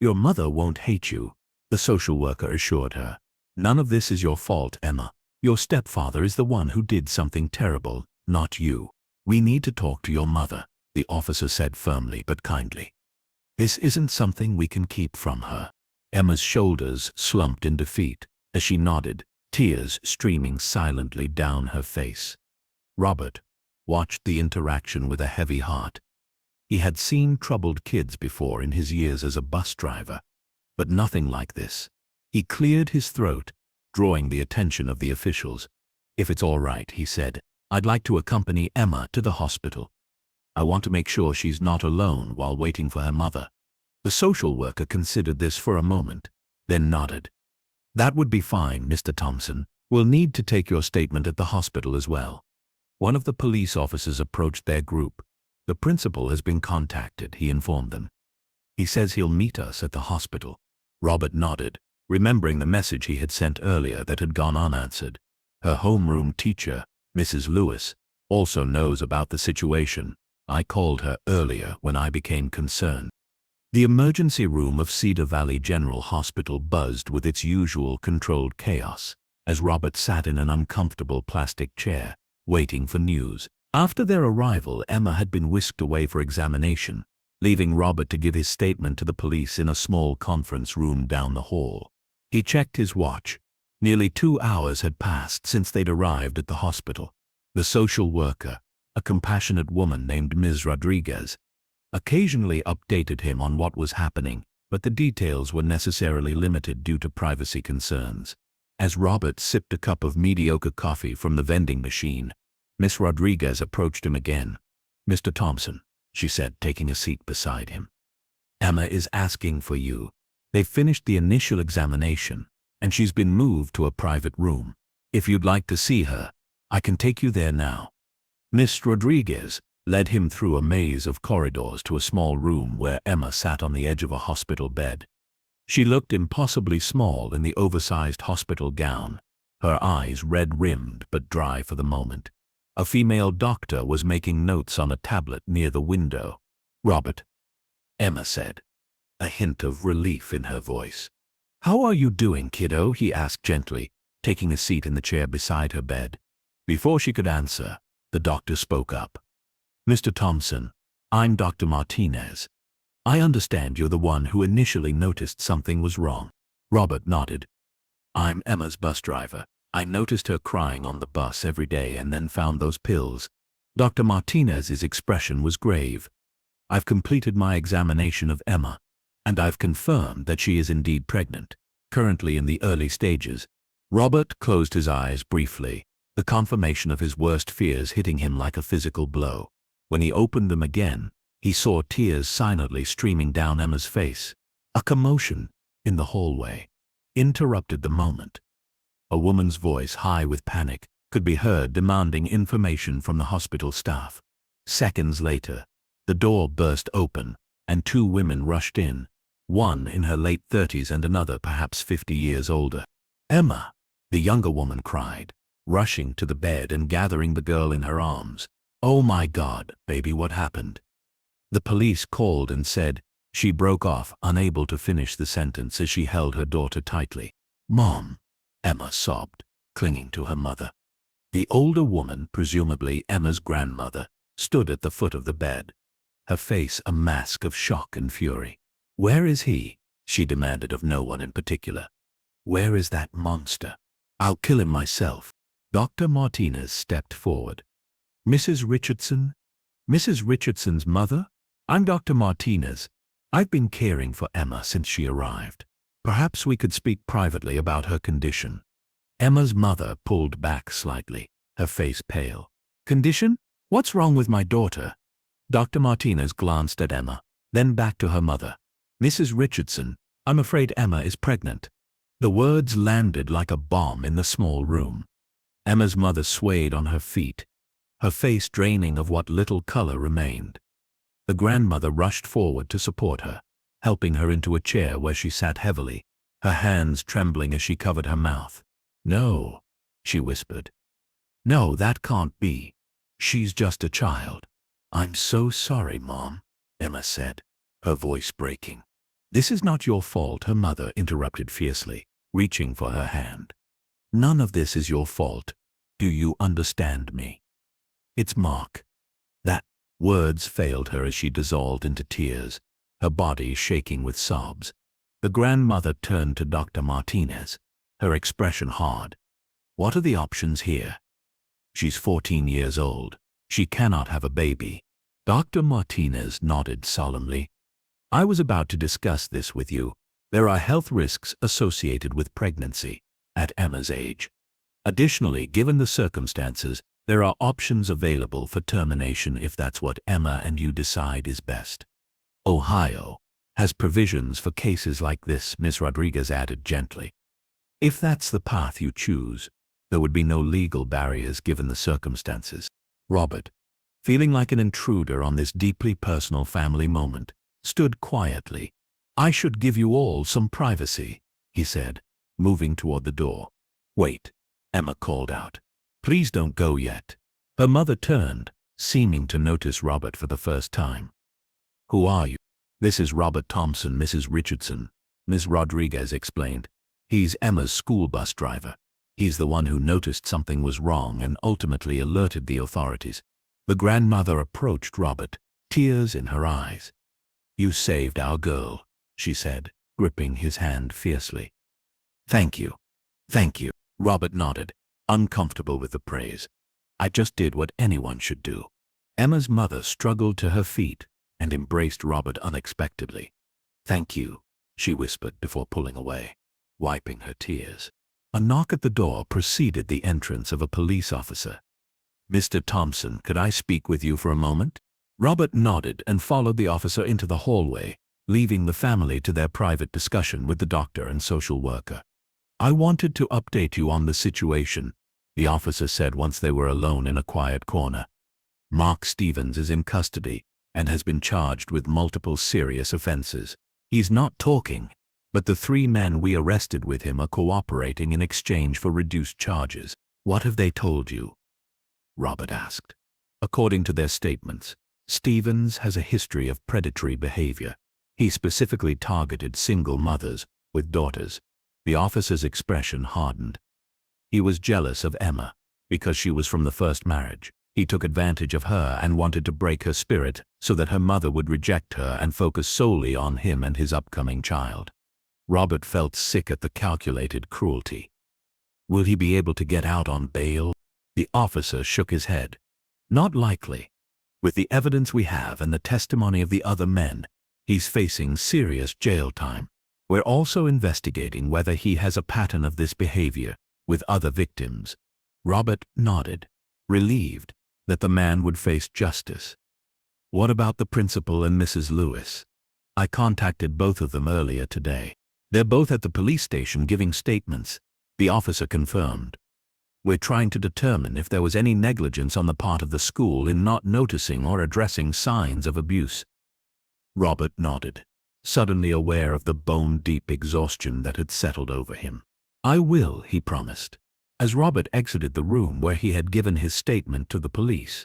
"Your mother won't hate you," the social worker assured her. "None of this is your fault, Emma. Your stepfather is the one who did something terrible, not you. We need to talk to your mother," the officer said firmly but kindly. "This isn't something we can keep from her." Emma's shoulders slumped in defeat as she nodded, tears streaming silently down her face. Robert watched the interaction with a heavy heart. He had seen troubled kids before in his years as a bus driver, but nothing like this. He cleared his throat, drawing the attention of the officials. "If it's all right," he said, "I'd like to accompany Emma to the hospital. I want to make sure she's not alone while waiting for her mother." The social worker considered this for a moment, then nodded. "That would be fine, Mr. Thompson. We'll need to take your statement at the hospital as well." One of the police officers approached their group. "The principal has been contacted," he informed them. "He says he'll meet us at the hospital." Robert nodded, remembering the message he had sent earlier that had gone unanswered. Her homeroom teacher, Mrs. Lewis, also knows about the situation. I called her earlier when I became concerned. The emergency room of Cedar Valley General Hospital buzzed with its usual controlled chaos as Robert sat in an uncomfortable plastic chair, waiting for news. After their arrival, Emma had been whisked away for examination, leaving Robert to give his statement to the police in a small conference room down the hall. He checked his watch. Nearly 2 hours had passed since they'd arrived at the hospital. The social worker, a compassionate woman named Ms. Rodriguez, occasionally updated him on what was happening, but the details were necessarily limited due to privacy concerns. As Robert sipped a cup of mediocre coffee from the vending machine, Miss Rodriguez approached him again. "Mr. Thompson," she said, taking a seat beside him. "Emma is asking for you. They've finished the initial examination, and she's been moved to a private room. If you'd like to see her, I can take you there now." Miss Rodriguez, led him through a maze of corridors to a small room where Emma sat on the edge of a hospital bed. She looked impossibly small in the oversized hospital gown, her eyes red-rimmed but dry for the moment. A female doctor was making notes on a tablet near the window. "Robert," Emma said, a hint of relief in her voice. "How are you doing, kiddo?" he asked gently, taking a seat in the chair beside her bed. Before she could answer, the doctor spoke up. "Mr. Thompson, I'm Dr. Martinez. I understand you're the one who initially noticed something was wrong." Robert nodded. "I'm Emma's bus driver. I noticed her crying on the bus every day and then found those pills." Dr. Martinez's expression was grave. "I've completed my examination of Emma, and I've confirmed that she is indeed pregnant, currently in the early stages." Robert closed his eyes briefly, the confirmation of his worst fears hitting him like a physical blow. When he opened them again, he saw tears silently streaming down Emma's face. A commotion in the hallway interrupted the moment. A woman's voice, high with panic, could be heard demanding information from the hospital staff. Seconds later, the door burst open, and two women rushed in, one in her late 30s and another perhaps 50 years older. "Emma!" the younger woman cried, rushing to the bed and gathering the girl in her arms. "Oh my God, baby, what happened?" The police called and said. She broke off, unable to finish the sentence as she held her daughter tightly. "Mom," Emma sobbed, clinging to her mother. The older woman, presumably Emma's grandmother, stood at the foot of the bed, her face a mask of shock and fury. "Where is he?" she demanded of no one in particular. "Where is that monster? I'll kill him myself." Dr. Martinez stepped forward. "Mrs. Richardson? Mrs. Richardson's mother? I'm Dr. Martinez. I've been caring for Emma since she arrived. Perhaps we could speak privately about her condition." Emma's mother pulled back slightly, her face pale. "Condition? What's wrong with my daughter?" Dr. Martinez glanced at Emma, then back to her mother. "Mrs. Richardson, I'm afraid Emma is pregnant." The words landed like a bomb in the small room. Emma's mother swayed on her feet, her face draining of what little color remained. The grandmother rushed forward to support her, helping her into a chair where she sat heavily, her hands trembling as she covered her mouth. "No," she whispered. "No, that can't be. She's just a child." "I'm so sorry, Mom," Emma said, her voice breaking. "This is not your fault," her mother interrupted fiercely, reaching for her hand. "None of this is your fault. Do you understand me? It's Mark." That words failed her as she dissolved into tears, her body shaking with sobs. The grandmother turned to Dr. Martinez, her expression hard. "What are the options here? She's 14 years old. She cannot have a baby." Dr. Martinez nodded solemnly. "I was about to discuss this with you. There are health risks associated with pregnancy at Emma's age. Additionally, given the circumstances, there are options available for termination if that's what Emma and you decide is best. Ohio has provisions for cases like this," Ms. Rodriguez added gently. "If that's the path you choose, there would be no legal barriers given the circumstances." Robert, feeling like an intruder on this deeply personal family moment, stood quietly. "I should give you all some privacy," he said, moving toward the door. "Wait," Emma called out. "Please don't go yet." Her mother turned, seeming to notice Robert for the first time. "Who are you?" "This is Robert Thompson, Mrs. Richardson," Ms. Rodriguez explained. "He's Emma's school bus driver. He's the one who noticed something was wrong and ultimately alerted the authorities." The grandmother approached Robert, tears in her eyes. "You saved our girl," she said, gripping his hand fiercely. "Thank you. Thank you." Robert nodded, uncomfortable with the praise. "I just did what anyone should do." Emma's mother struggled to her feet and embraced Robert unexpectedly. "Thank you," she whispered before pulling away, wiping her tears. A knock at the door preceded the entrance of a police officer. "Mr. Thompson, could I speak with you for a moment?" Robert nodded and followed the officer into the hallway, leaving the family to their private discussion with the doctor and social worker. "I wanted to update you on the situation," the officer said once they were alone in a quiet corner. Mark Stevens is in custody and has been charged with multiple serious offenses. He's not talking, but the 3 men we arrested with him are cooperating in exchange for reduced charges. What have they told you? Robert asked. According to their statements, Stevens has a history of predatory behavior. He specifically targeted single mothers with daughters. The officer's expression hardened. He was jealous of Emma because she was from the first marriage. He took advantage of her and wanted to break her spirit so that her mother would reject her and focus solely on him and his upcoming child. Robert felt sick at the calculated cruelty. Will he be able to get out on bail? The officer shook his head. Not likely. With the evidence we have and the testimony of the other men, he's facing serious jail time. We're also investigating whether he has a pattern of this behavior with other victims. Robert nodded, relieved that the man would face justice. What about the principal and Mrs. Lewis? I contacted both of them earlier today. They're both at the police station giving statements. The officer confirmed. We're trying to determine if there was any negligence on the part of the school in not noticing or addressing signs of abuse. Robert nodded, suddenly aware of the bone-deep exhaustion that had settled over him. I will, he promised. As Robert exited the room where he had given his statement to the police,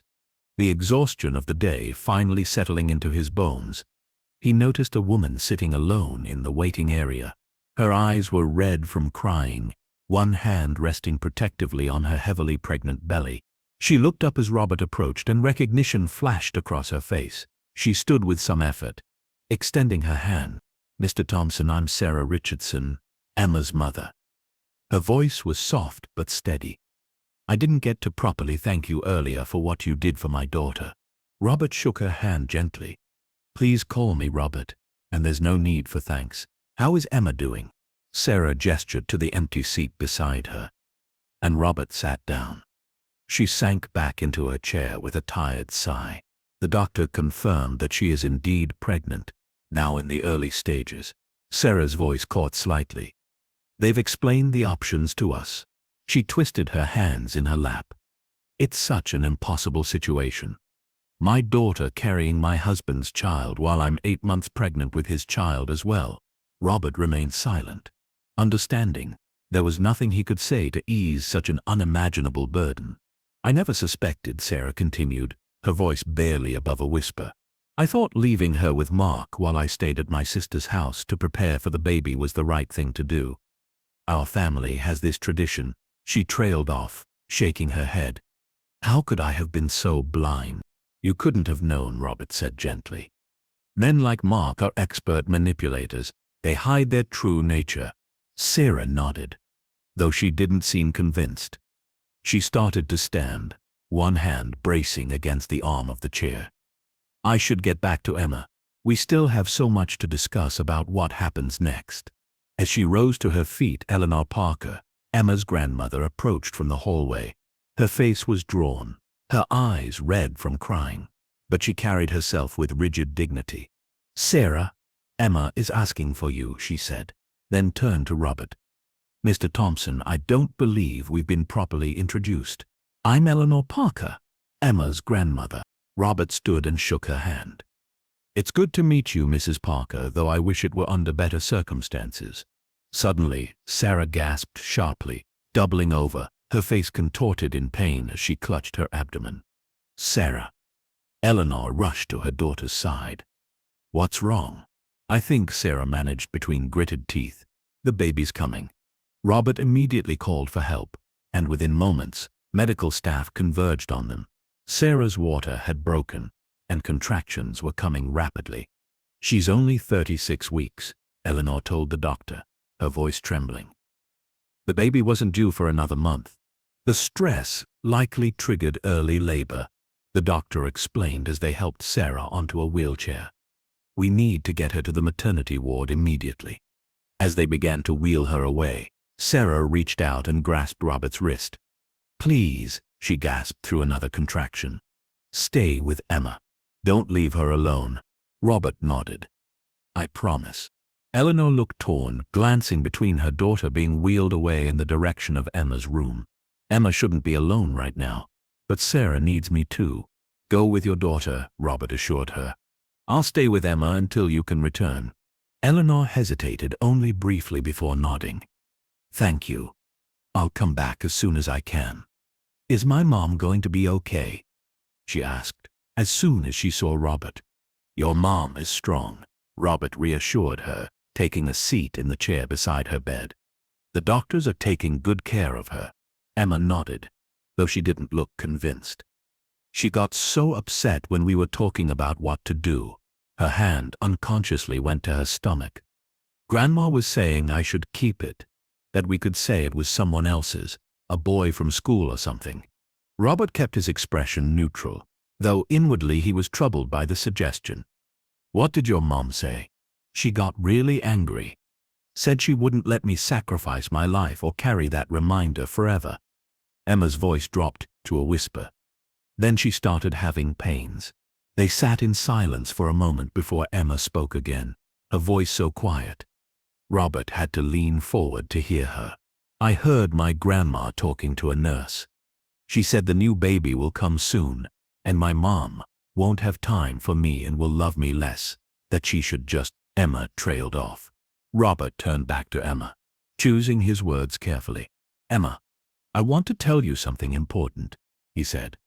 the exhaustion of the day finally settling into his bones, he noticed a woman sitting alone in the waiting area. Her eyes were red from crying, one hand resting protectively on her heavily pregnant belly. She looked up as Robert approached and recognition flashed across her face. She stood with some effort, extending her hand. Mr. Thompson, I'm Sarah Richardson, Emma's mother. Her voice was soft but steady. I didn't get to properly thank you earlier for what you did for my daughter. Robert shook her hand gently. Please call me Robert, and there's no need for thanks. How is Emma doing? Sarah gestured to the empty seat beside her, and Robert sat down. She sank back into her chair with a tired sigh. The doctor confirmed that she is indeed pregnant, now in the early stages. Sarah's voice caught slightly. They've explained the options to us. She twisted her hands in her lap. It's such an impossible situation. My daughter carrying my husband's child while I'm 8 months pregnant with his child as well. Robert remained silent. Understanding, there was nothing he could say to ease such an unimaginable burden. I never suspected, Sarah continued, her voice barely above a whisper. I thought leaving her with Mark while I stayed at my sister's house to prepare for the baby was the right thing to do. Our family has this tradition. She trailed off, shaking her head. How could I have been so blind? You couldn't have known, Robert said gently. Men like Mark are expert manipulators. They hide their true nature. Sarah nodded, though she didn't seem convinced. She started to stand, one hand bracing against the arm of the chair. I should get back to Emma. We still have so much to discuss about what happens next. As she rose to her feet, Eleanor Parker, Emma's grandmother, approached from the hallway. Her face was drawn, her eyes red from crying, but she carried herself with rigid dignity. Sarah, Emma is asking for you, she said, then turned to Robert. Mr. Thompson, I don't believe we've been properly introduced. I'm Eleanor Parker, Emma's grandmother. Robert stood and shook her hand. It's good to meet you, Mrs. Parker, though I wish it were under better circumstances. Suddenly, Sarah gasped sharply, doubling over, her face contorted in pain as she clutched her abdomen. Sarah. Eleanor rushed to her daughter's side. What's wrong? I think, Sarah managed between gritted teeth. The baby's coming. Robert immediately called for help, and within moments, medical staff converged on them. Sarah's water had broken, and contractions were coming rapidly. She's only 36 weeks, Eleanor told the doctor, her voice trembling. The baby wasn't due for another month. The stress likely triggered early labor, the doctor explained as they helped Sarah onto a wheelchair. We need to get her to the maternity ward immediately. As they began to wheel her away, Sarah reached out and grasped Robert's wrist. Please, she gasped through another contraction. Stay with Emma. Don't leave her alone. Robert nodded. I promise. Eleanor looked torn, glancing between her daughter being wheeled away in the direction of Emma's room. Emma shouldn't be alone right now, but Sarah needs me too. Go with your daughter, Robert assured her. I'll stay with Emma until you can return. Eleanor hesitated only briefly before nodding. Thank you. I'll come back as soon as I can. Is my mom going to be okay? She asked, as soon as she saw Robert. Your mom is strong, Robert reassured her, taking a seat in the chair beside her bed. The doctors are taking good care of her. Emma nodded, though she didn't look convinced. She got so upset when we were talking about what to do. Her hand unconsciously went to her stomach. Grandma was saying I should keep it, that we could say it was someone else's, a boy from school or something. Robert kept his expression neutral, though inwardly he was troubled by the suggestion. What did your mom say? She got really angry. Said she wouldn't let me sacrifice my life or carry that reminder forever. Emma's voice dropped to a whisper. Then she started having pains. They sat in silence for a moment before Emma spoke again, her voice so quiet. Robert had to lean forward to hear her. I heard my grandma talking to a nurse. She said the new baby will come soon, and my mom won't have time for me and will love me less, that she should just... Emma trailed off. Robert turned back to Emma, choosing his words carefully. Emma, I want to tell you something important, he said.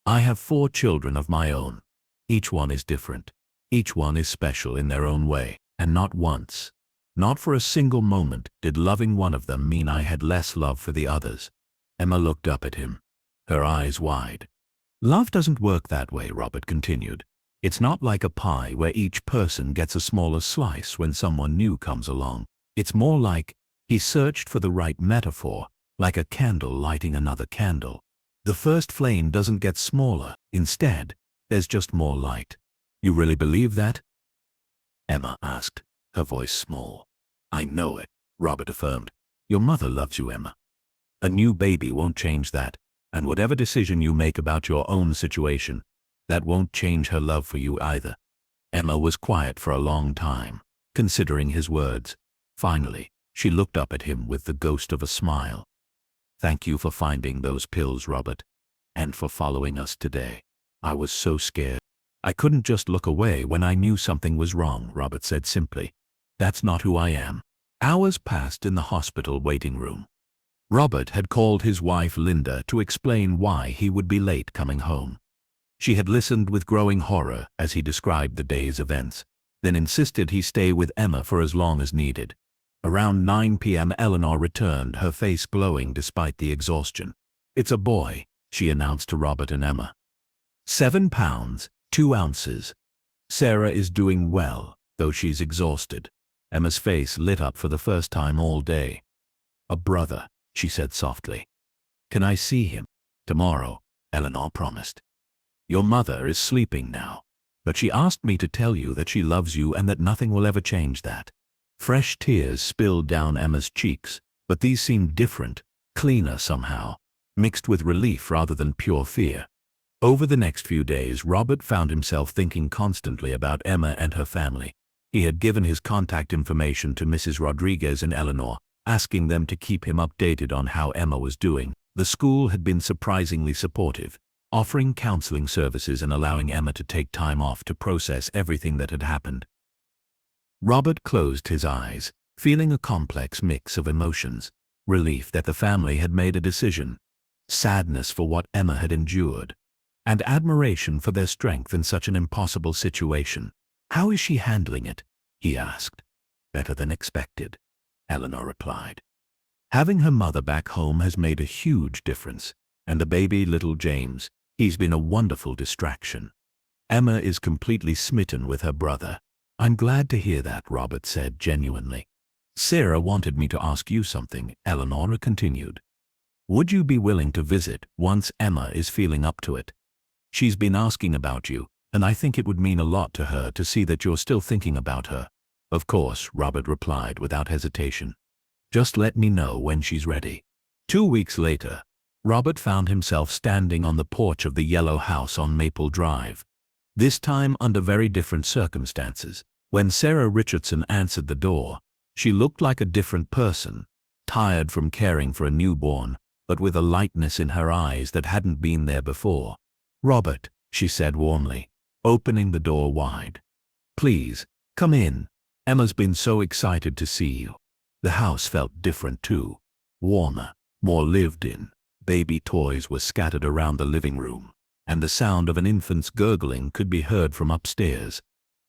I have 4 children of my own. Each one is different. Each one is special in their own way, and not once, not for a single moment, did loving one of them mean I had less love for the others. Emma looked up at him, her eyes wide. Love doesn't work that way, Robert continued. It's not like a pie where each person gets a smaller slice when someone new comes along. It's more like, he searched for the right metaphor, like a candle lighting another candle. The first flame doesn't get smaller. Instead, there's just more light. You really believe that? Emma asked, her voice small. I know it, Robert affirmed. Your mother loves you, Emma. A new baby won't change that, and whatever decision you make about your own situation, that won't change her love for you either. Emma was quiet for a long time, considering his words. Finally, she looked up at him with the ghost of a smile. Thank you for finding those pills, Robert, and for following us today. I was so scared. I couldn't just look away when I knew something was wrong, Robert said simply. That's not who I am. Hours passed in the hospital waiting room. Robert had called his wife Linda to explain why he would be late coming home. She had listened with growing horror as he described the day's events, then insisted he stay with Emma for as long as needed. Around 9 p.m. Eleanor returned, her face glowing despite the exhaustion. It's a boy, she announced to Robert and Emma. 7 pounds, 2 ounces. Sarah is doing well, though she's exhausted. Emma's face lit up for the first time all day. A brother, she said softly. Can I see him? Tomorrow, Eleanor promised. Your mother is sleeping now, but she asked me to tell you that she loves you and that nothing will ever change that. Fresh tears spilled down Emma's cheeks, but these seemed different, cleaner somehow, mixed with relief rather than pure fear. Over the next few days, Robert found himself thinking constantly about Emma and her family. He had given his contact information to Mrs. Rodriguez and Eleanor, asking them to keep him updated on how Emma was doing. The school had been surprisingly supportive, offering counseling services and allowing Emma to take time off to process everything that had happened. Robert closed his eyes, feeling a complex mix of emotions: relief that the family had made a decision, sadness for what Emma had endured, and admiration for their strength in such an impossible situation. How is she handling it? He asked. Better than expected, Eleanor replied. Having her mother back home has made a huge difference, and the baby, little James, he's been a wonderful distraction. Emma is completely smitten with her brother. I'm glad to hear that, Robert said genuinely. Sarah wanted me to ask you something, Eleanor continued. Would you be willing to visit once Emma is feeling up to it? She's been asking about you, and I think it would mean a lot to her to see that you're still thinking about her. Of course, Robert replied without hesitation. Just let me know when she's ready. 2 weeks later, Robert found himself standing on the porch of the yellow house on Maple Drive. This time under very different circumstances. When Sarah Richardson answered the door, she looked like a different person, tired from caring for a newborn, but with a lightness in her eyes that hadn't been there before. Robert, she said warmly, opening the door wide. Please, come in. Emma's been so excited to see you. The house felt different too. Warmer, more lived in. Baby toys were scattered around the living room, and the sound of an infant's gurgling could be heard from upstairs.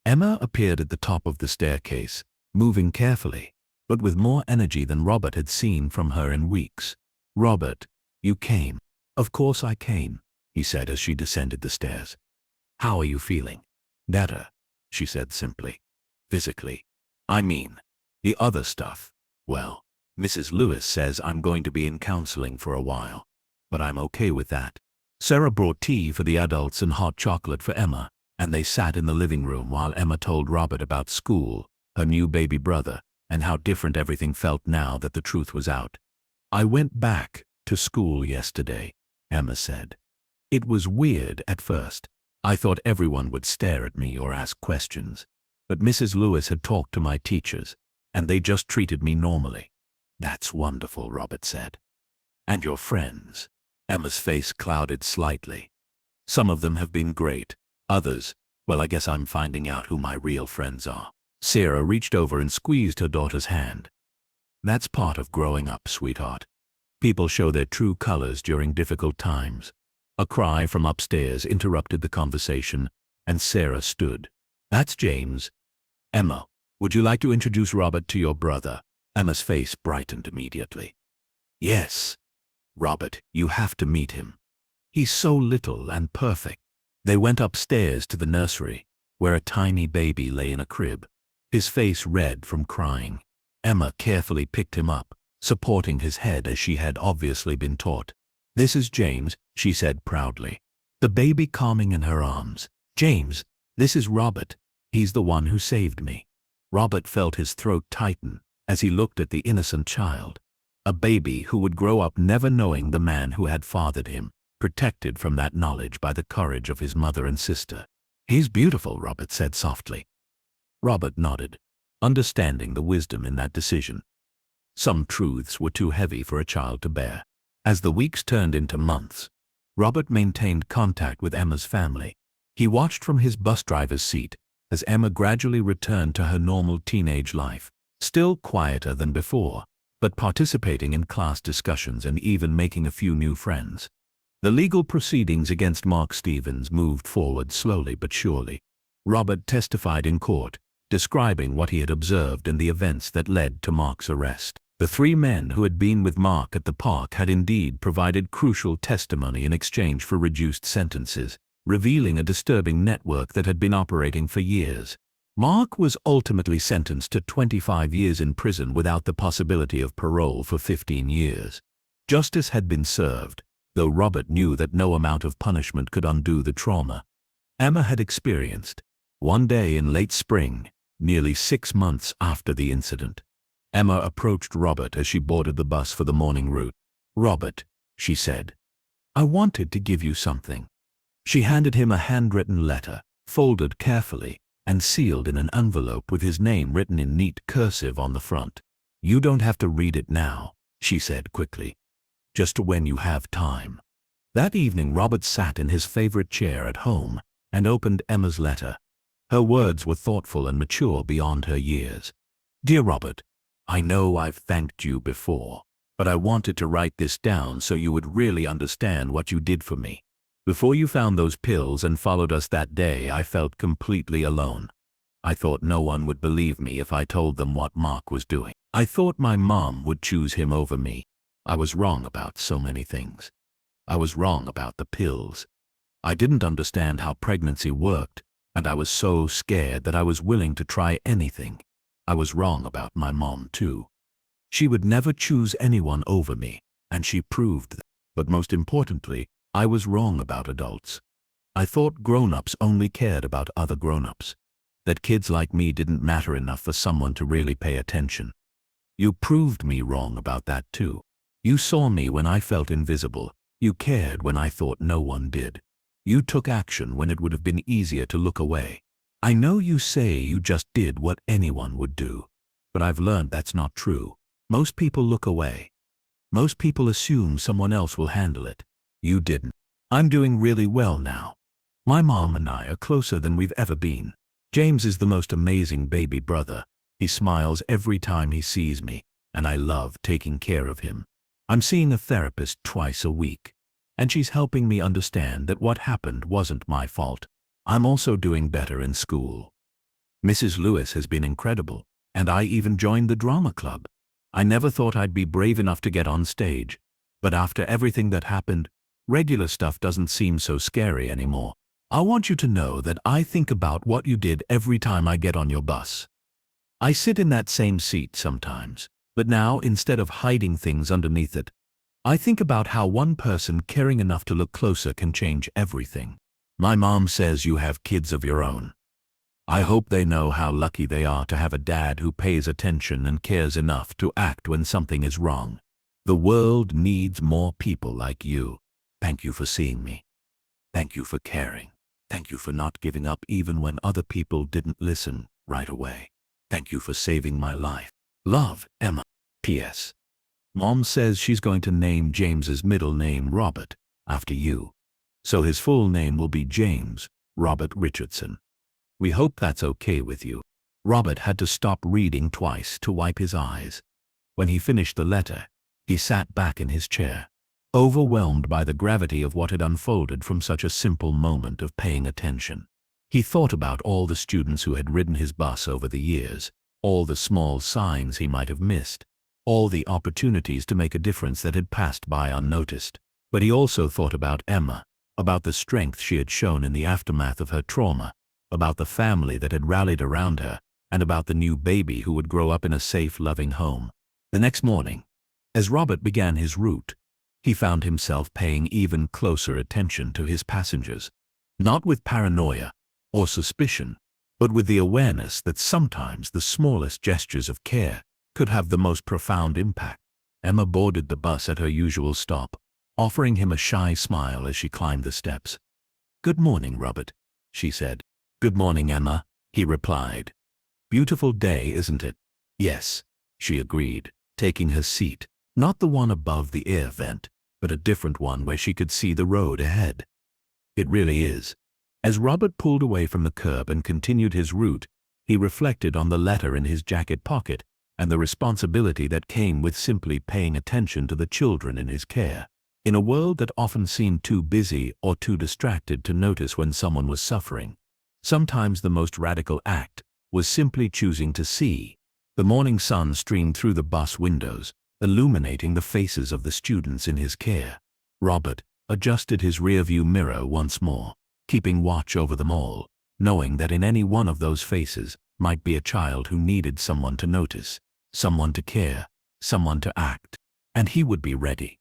Emma appeared at the top of the staircase, moving carefully, but with more energy than Robert had seen from her in weeks. Robert, you came. Of course I came, he said as she descended the stairs. How are you feeling? Better, she said simply. Physically. I mean, the other stuff. Well, Mrs. Lewis says I'm going to be in counseling for a while, but I'm okay with that. Sarah brought tea for the adults and hot chocolate for Emma, and they sat in the living room while Emma told Robert about school, her new baby brother, and how different everything felt now that the truth was out. I went back to school yesterday, Emma said. It was weird at first. I thought everyone would stare at me or ask questions, but Mrs. Lewis had talked to my teachers, and they just treated me normally. That's wonderful, Robert said. And your friends? Emma's face clouded slightly. Some of them have been great. Others, well, I guess I'm finding out who my real friends are. Sarah reached over and squeezed her daughter's hand. That's part of growing up, sweetheart. People show their true colors during difficult times. A cry from upstairs interrupted the conversation, and Sarah stood. That's James. Emma, would you like to introduce Robert to your brother? Emma's face brightened immediately. Yes. Robert, you have to meet him. He's so little and perfect. They went upstairs to the nursery, where a tiny baby lay in a crib, his face red from crying. Emma carefully picked him up, supporting his head as she had obviously been taught. This is James, she said proudly, the baby calming in her arms. James, this is Robert. He's the one who saved me. Robert felt his throat tighten as he looked at the innocent child, a baby who would grow up never knowing the man who had fathered him, protected from that knowledge by the courage of his mother and sister. He's beautiful, Robert said softly. Robert nodded, understanding the wisdom in that decision. Some truths were too heavy for a child to bear. As the weeks turned into months, Robert maintained contact with Emma's family. He watched from his bus driver's seat as Emma gradually returned to her normal teenage life, still quieter than before, but participating in class discussions and even making a few new friends. The legal proceedings against Mark Stevens moved forward slowly but surely. Robert testified in court, describing what he had observed and the events that led to Mark's arrest. The three men who had been with Mark at the park had indeed provided crucial testimony in exchange for reduced sentences, revealing a disturbing network that had been operating for years. Mark was ultimately sentenced to 25 years in prison without the possibility of parole for 15 years. Justice had been served, though Robert knew that no amount of punishment could undo the trauma Emma had experienced. One day in late spring, nearly 6 months after the incident, Emma approached Robert as she boarded the bus for the morning route. Robert, she said, I wanted to give you something. She handed him a handwritten letter, folded carefully, and sealed in an envelope with his name written in neat cursive on the front. You don't have to read it now, she said quickly. Just when you have time. That evening Robert sat in his favorite chair at home and opened Emma's letter. Her words were thoughtful and mature beyond her years. Dear Robert, I know I've thanked you before, but I wanted to write this down so you would really understand what you did for me. Before you found those pills and followed us that day, I felt completely alone. I thought no one would believe me if I told them what Mark was doing. I thought my mom would choose him over me. I was wrong about so many things. I was wrong about the pills. I didn't understand how pregnancy worked, and I was so scared that I was willing to try anything. I was wrong about my mom too. She would never choose anyone over me, and she proved that. But most importantly, I was wrong about adults. I thought grown-ups only cared about other grown-ups, that kids like me didn't matter enough for someone to really pay attention. You proved me wrong about that too. You saw me when I felt invisible. You cared when I thought no one did. You took action when it would have been easier to look away. I know you say you just did what anyone would do, but I've learned that's not true. Most people look away. Most people assume someone else will handle it. You didn't. I'm doing really well now. My mom and I are closer than we've ever been. James is the most amazing baby brother. He smiles every time he sees me, and I love taking care of him. I'm seeing a therapist twice a week, and she's helping me understand that what happened wasn't my fault. I'm also doing better in school. Mrs. Lewis has been incredible, and I even joined the drama club. I never thought I'd be brave enough to get on stage, but after everything that happened, regular stuff doesn't seem so scary anymore. I want you to know that I think about what you did every time I get on your bus. I sit in that same seat sometimes, but now instead of hiding things underneath it, I think about how one person caring enough to look closer can change everything. My mom says you have kids of your own. I hope they know how lucky they are to have a dad who pays attention and cares enough to act when something is wrong. The world needs more people like you. Thank you for seeing me. Thank you for caring. Thank you for not giving up even when other people didn't listen right away. Thank you for saving my life. Love, Emma. P.S. Mom says she's going to name James's middle name Robert after you. So his full name will be James Robert Richardson. We hope that's okay with you. Robert had to stop reading twice to wipe his eyes. When he finished the letter, he sat back in his chair, overwhelmed by the gravity of what had unfolded from such a simple moment of paying attention. He thought about all the students who had ridden his bus over the years, all the small signs he might have missed, all the opportunities to make a difference that had passed by unnoticed. But he also thought about Emma, about the strength she had shown in the aftermath of her trauma, about the family that had rallied around her, and about the new baby who would grow up in a safe, loving home. The next morning, as Robert began his route, he found himself paying even closer attention to his passengers, not with paranoia or suspicion, but with the awareness that sometimes the smallest gestures of care could have the most profound impact. Emma boarded the bus at her usual stop, offering him a shy smile as she climbed the steps. "Good morning, Robert," she said. "Good morning, Emma," he replied. "Beautiful day, isn't it?" "Yes," she agreed, taking her seat, not the one above the air vent, but a different one where she could see the road ahead. "It really is." As Robert pulled away from the curb and continued his route, he reflected on the letter in his jacket pocket and the responsibility that came with simply paying attention to the children in his care. In a world that often seemed too busy or too distracted to notice when someone was suffering, sometimes the most radical act was simply choosing to see. The morning sun streamed through the bus windows, illuminating the faces of the students in his care. Robert adjusted his rearview mirror once more, keeping watch over them all, knowing that in any one of those faces might be a child who needed someone to notice, someone to care, someone to act, and he would be ready.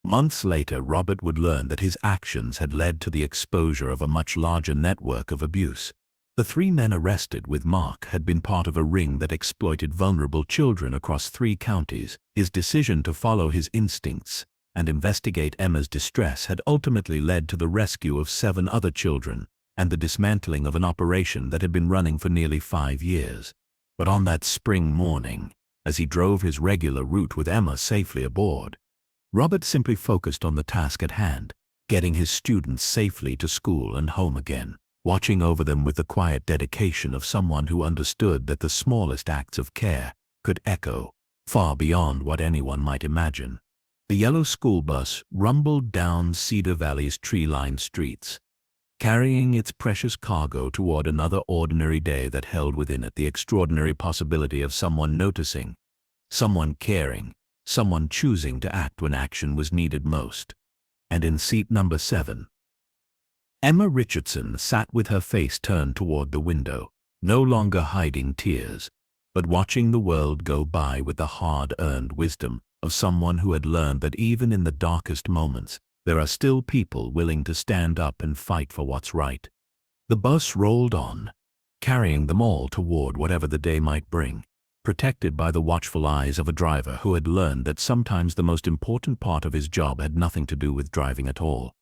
Months later, Robert would learn that his actions had led to the exposure of a much larger network of abuse. The 3 men arrested with Mark had been part of a ring that exploited vulnerable children across 3 counties. His decision to follow his instincts and investigate Emma's distress had ultimately led to the rescue of 7 other children and the dismantling of an operation that had been running for nearly 5 years. But on that spring morning, as he drove his regular route with Emma safely aboard, Robert simply focused on the task at hand, getting his students safely to school and home again, watching over them with the quiet dedication of someone who understood that the smallest acts of care could echo far beyond what anyone might imagine. The yellow school bus rumbled down Cedar Valley's tree-lined streets, carrying its precious cargo toward another ordinary day that held within it the extraordinary possibility of someone noticing, someone caring, someone choosing to act when action was needed most. And in seat number 7, Emma Richardson sat with her face turned toward the window, no longer hiding tears, but watching the world go by with the hard-earned wisdom of someone who had learned that even in the darkest moments, there are still people willing to stand up and fight for what's right. The bus rolled on, carrying them all toward whatever the day might bring, protected by the watchful eyes of a driver who had learned that sometimes the most important part of his job had nothing to do with driving at all,